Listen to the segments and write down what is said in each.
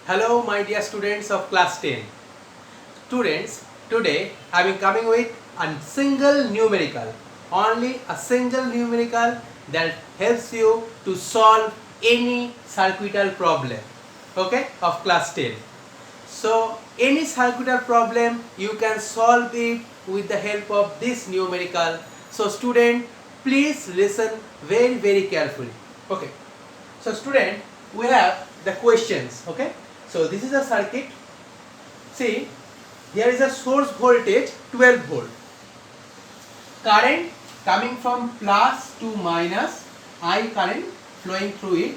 Hello my dear students of class 10. Students, today I am coming with a single numerical, only a single numerical that helps you to solve any circuital problem, okay, of class 10. So any circuital problem you can solve it with the help of this numerical. So student, please listen very carefully. Okay. So student, we have the questions. Okay. So this is a circuit. See, here is a source voltage 12 volt. Current coming from plus to minus, I current flowing through it.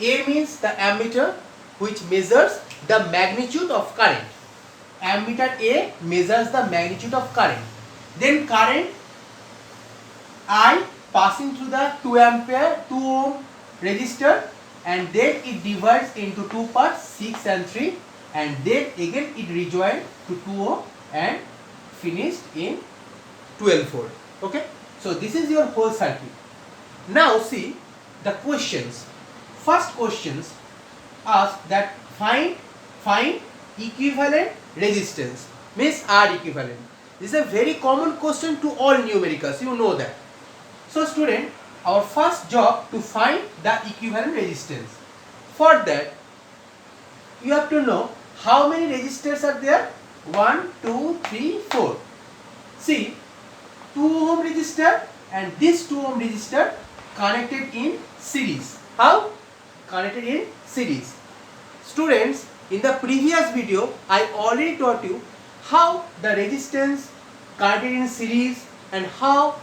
A means the ammeter which measures the magnitude of current. Ammeter A measures the magnitude of current. Then current I passing through the 2 ampere 2 ohm resistor, and then it divides into two parts, 6 and 3, and then again it rejoined to 2 ohm and finished in 12 volt. Okay, so this is your whole circuit. Now see the questions. First questions ask that find equivalent resistance, means R equivalent. This is a very common question to all numericals, you know that. So student, our first job to find the equivalent resistance. For that, you have to know how many resistors are there. 1, 2, 3, 4. See, 2 ohm resistor and this 2 ohm resistor connected in series. How? Connected in series. Students, in the previous video, I already taught you how the resistance connected in series and how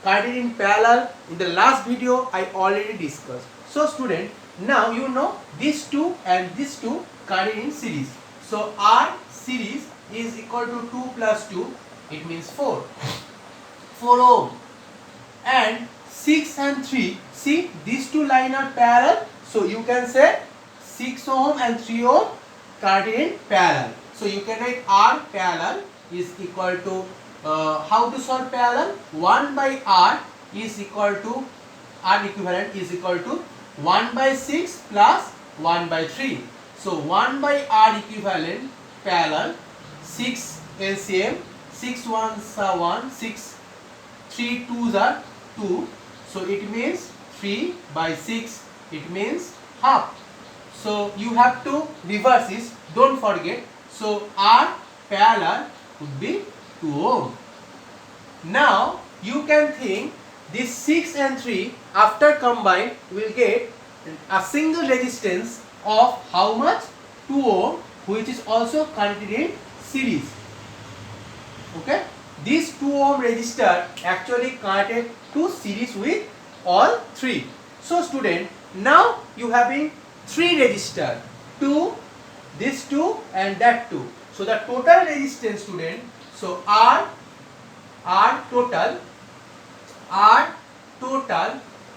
connected in parallel. In the last video, I already discussed. So student, now you know these two and these two connected in series. So R series is equal to 2 plus 2, it means 4 ohm, and 6 and 3, see these two lines are parallel, so you can say 6 ohm and 3 ohm connected in parallel. So you can write R parallel is equal to how to solve parallel? 1 by R is equal to, R equivalent is equal to 1 by 6 plus 1 by 3. So 1 by R equivalent parallel, 6 LCM, 6 ones are 1, 6 3 2s are 2. So it means 3 by 6, it means half. So you have to reverse this, don't forget. So R parallel would be 2 ohm. Now you can think this 6 and 3 after combined will get a single resistance of how much? 2 ohm, which is also connected in series. Okay, this 2 ohm resistor actually connected to series with all three. So student, now you having 3 resistor, 2, this 2 and that 2. So the total resistance student, so R total,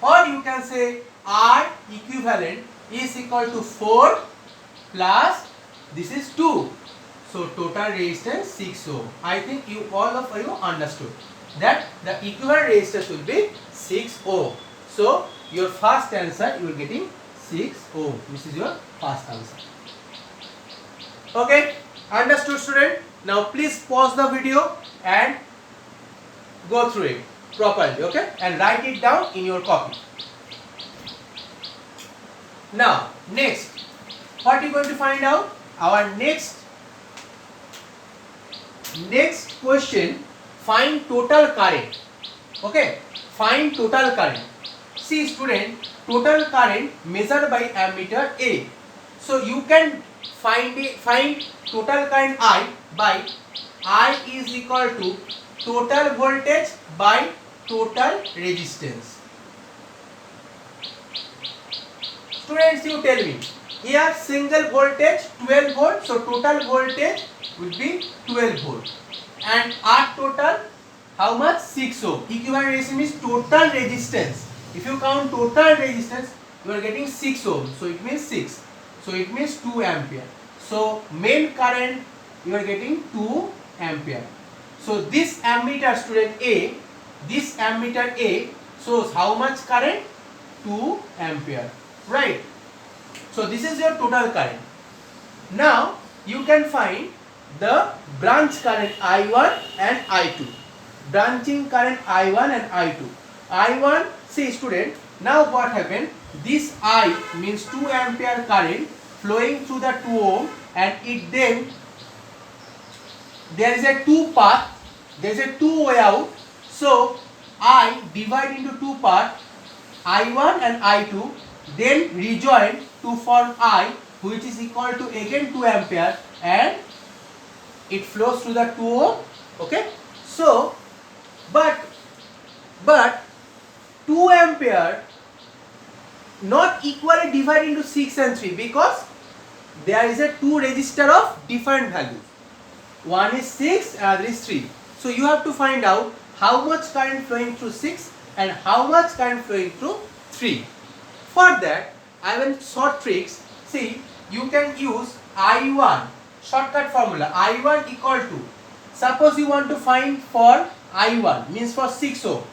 or you can say R equivalent is equal to 4 plus this is 2. So total resistance 6 ohm. I think you all of you understood that the equivalent resistance will be 6 ohm. So your first answer you will getting 6 ohm. This is your first answer. Okay, understood student? Now please pause the video and go through it properly, okay, and write it down in your copy. Now next, what you going to find out? Our next question, find total current. Okay, find total current. See student, total current measured by ammeter A. So you can find total current I by I is equal to total voltage by total resistance. Students, you tell me, here single voltage 12 volt, so total voltage will be 12 volt, and R total how much? 6 ohm. Equivalent resistance is total resistance. If you count total resistance, you are getting 6 ohm, so it means 6, so it means 2 ampere. So main current you are getting 2 ampere. So this ammeter student A, this ammeter A shows how much current? 2 ampere, right? So this is your total current. Now you can find the branch current I1 and I2. Branching current I1 and I2. I1, see student, now what happened? This I means 2 ampere current flowing through the 2 ohm, and it then there is a two path, there is a two way out. So I divide into two parts, I1 and I2, then rejoin to form I, which is equal to again 2 ampere, and it flows through the 2 ohm. Okay, so but 2 ampere not equally divided into 6 and 3, because there is a 2 resistor of different values. One is 6, another is 3. So you have to find out how much current flowing through 6 and how much current flowing through 3. For that, I have short tricks. See, you can use I1, shortcut formula, I1 equal to, suppose you want to find for I1, means for 6 ohm,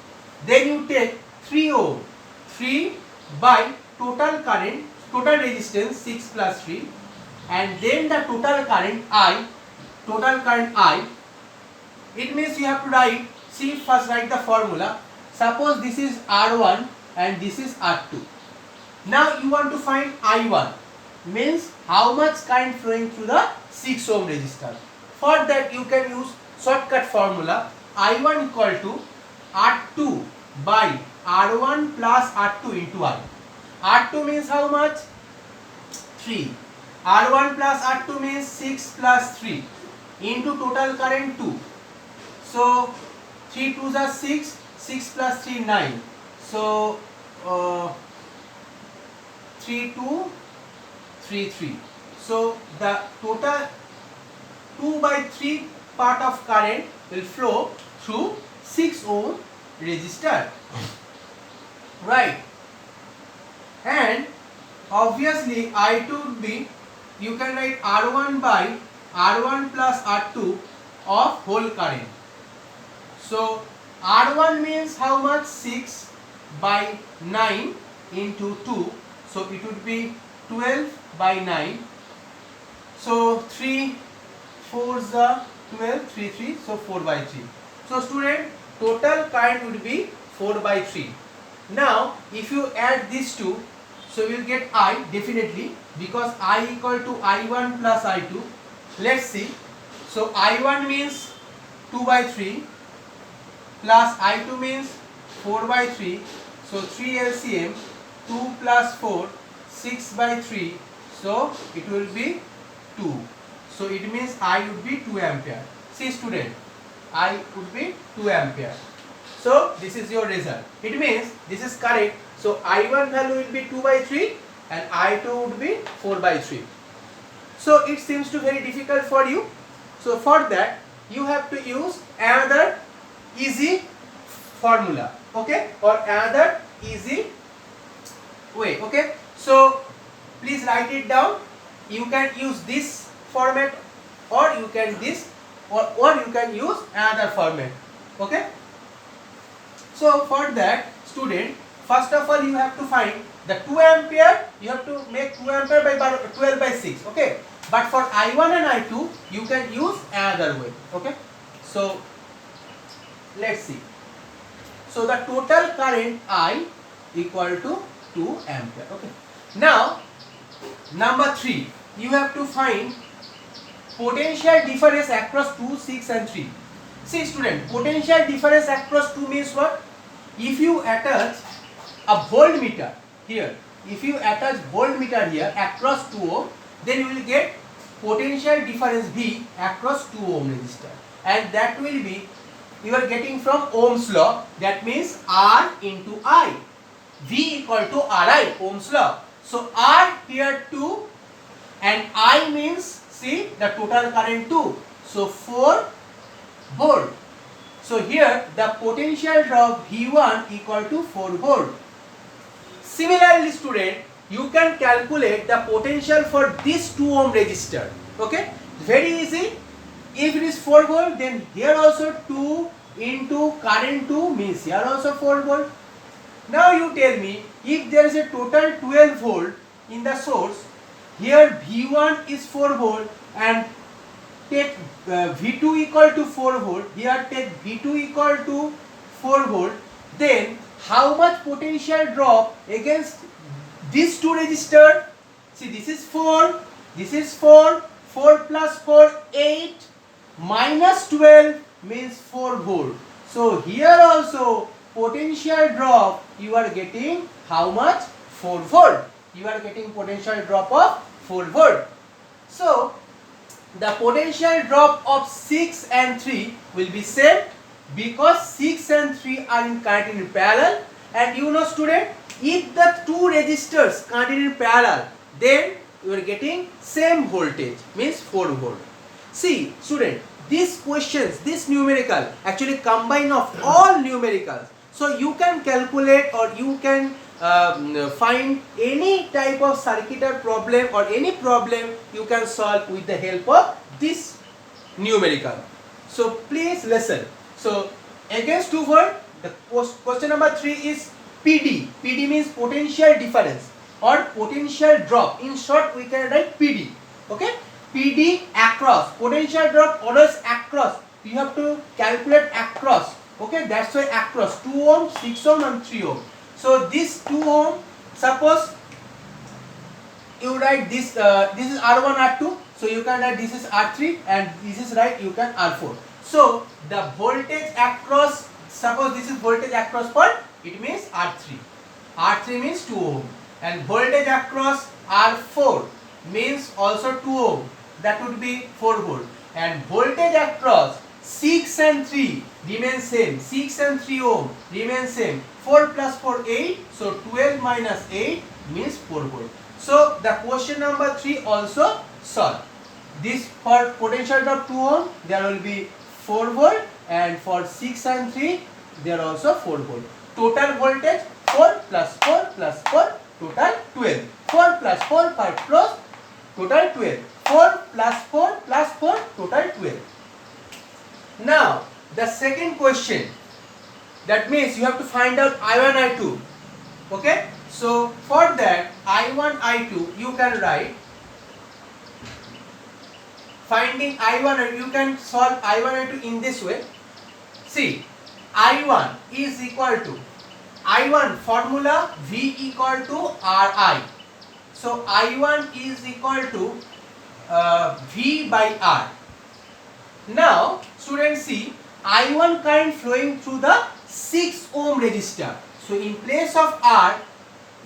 then you take 3 ohm, 3 by total current, total resistance 6 plus 3, and then the total current I, it means you have to write, see, first write the formula. Suppose this is R1 and this is R2. Now you want to find I1, means how much current flowing through the 6 ohm resistor. For that you can use shortcut formula, I1 equal to R2 by R1 plus R2 into I. R2 means how much? 3. R1 plus R2 means 6 plus 3 into total current 2. So 3 2s are 6, 6 plus 3 9. So 3 2 3 3. So the total 2 by 3 part of current will flow through 6 ohm resistor. Right. And obviously I2 would be, you can write R1 by R1 plus R2 of whole current. So R1 means how much? 6 by 9 into 2. So it would be 12 by 9. So 3 4s are 12, 3 3, so 4 by 3. So student, total current would be 4 by 3. Now if you add these two, so you will get I definitely, because I equal to I1 plus I2. Let's see. So I1 means 2 by 3 plus I2 means 4 by 3. So 3 LCM, 2 plus 4, 6 by 3. So it will be 2. So it means I would be 2 ampere. See student, I would be 2 ampere. So this is your result. It means this is correct. So I1 value will be 2 by 3 and I2 would be 4 by 3. So it seems to be very difficult for you. So for that you have to use another easy formula, okay, or another easy way, okay. So please write it down. You can use this format, or you can this, or you can use another format, okay. So for that student, first of all you have to find the 2 ampere. You have to make 2 ampere by 12 by 6, okay. But for I1 and I2 you can use another way, okay. So let's see. So the total current I equal to 2 ampere, okay. Now number 3, you have to find potential difference across 2, 6 and 3. See student, potential difference across 2 means what? If you attach a voltmeter here, if you attach voltmeter here across 2 ohm, then you will get potential difference V across 2 ohm resistor, and that will be, you are getting from Ohm's law, that means R into I, V equal to Ri, Ohm's law. So R here 2 and I means, see, the total current 2, so 4 volt. So here the potential drop V1 equal to 4 volt. Similarly student, you can calculate the potential for this 2 ohm resistor, okay, very easy. If it is 4 volt, then here also 2 into current 2 means here also 4 volt. Now you tell me, if there is a total 12 volt in the source, here V1 is 4 volt and take V2 equal to 4 volt, here take V2 equal to 4 volt, then how much potential drop against these two resistors? See, this is 4, this is 4, 4 plus 4, 8, minus 12 means 4 volt. So here also potential drop you are getting how much? 4 volt. You are getting potential drop of 4 volt. So the potential drop of 6 and 3 will be same because 6 and 3 are connected in parallel, and you know student, if the two resistors connected in parallel, then you are getting same voltage, means 4 volt. See student, these questions, this numerical actually combine of all numericals, so you can calculate or you can find any type of circuitar problem or any problem you can solve with the help of this numerical. So please listen. So against 2 volt, the question number 3 is PD. PD means potential difference or potential drop. In short, we can write PD. Okay? PD across. Potential drop always across. You have to calculate across. Okay? That's why across. 2 ohm, 6 ohm and 3 ohm. So this 2 ohm, suppose you write this, this is R1, R2. So you can write this is R3 and this is right, you can R4. So the voltage across, suppose this is voltage across for, it means R3. R3 means 2 ohm. And voltage across R4 means also 2 ohm. That would be 4 volt. And voltage across 6 and 3 remain same. 6 and 3 ohm remain same. 4 plus 4, 8. So 12 minus 8 means 4 volt. So the question number 3 also solved. This for potential drop 2 ohm, there will be 4 volt, and for 6 and 3 there also 4 volt. Total voltage 4 plus 4 plus 4, total 12. 4 plus 4 plus total 12. 4 plus 4 plus 4, total 12. Now the second question, that means you have to find out I1, I2. Okay? So for that I1, I2 you can write, finding I1, you can solve I1, I2 in this way. See, I1 is equal to, I1 formula V equal to Ri. So I1 is equal to V by R. Now students see, I1 current flowing through the 6 ohm resistor. So in place of R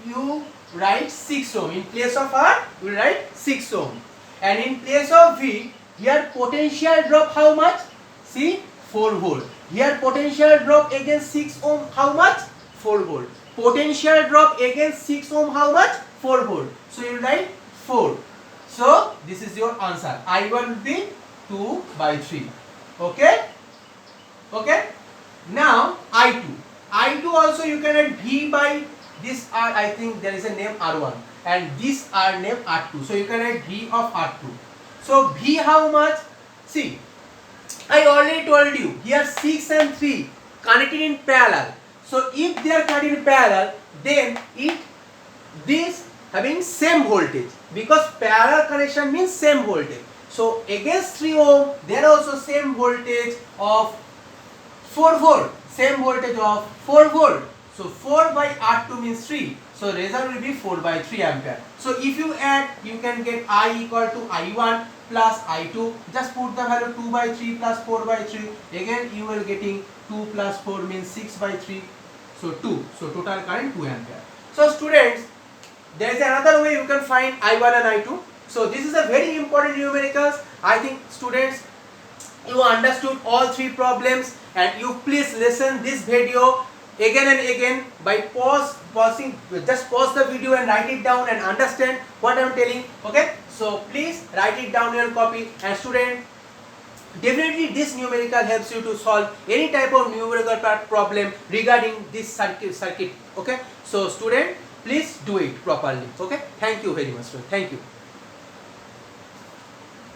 you write 6 ohm. In place of R you write 6 ohm. And in place of V, here potential drop how much? See, 4 volt. Here potential drop against 6 ohm how much? 4 volt. Potential drop against 6 ohm how much? 4 volt. So you write 4. So this is your answer. I1 will be 2 by 3. Okay? Okay? Now I2. I2 also you can write V by this R, I think there is a name R1. And this R name R2. So you can write V of R2. So V how much? See, I already told you here 6 and 3 connected in parallel. So if they are connected in parallel, then this having same voltage, because parallel connection means same voltage. So against 3 ohm there also same voltage of 4 volt. Same voltage of 4 volt. So 4 by R2 means 3. So result will be 4 by 3 ampere. So if you add, you can get I equal to I1 plus I2. Just put the value 2 by 3 plus 4 by 3. Again you will getting 2 plus 4 means 6 by 3. So 2. So total current 2 ampere. So students, there is another way you can find I1 and I2. So this is a very important numericals. I think students, you understood all 3 problems, and you please listen this video again and again by pausing, just pause the video and write it down and understand what I am telling. Okay, so please write it down in your copy. And student, definitely this numerical helps you to solve any type of numerical problem regarding this circuit. Okay, so student, please do it properly. Okay, thank you very much. Thank you.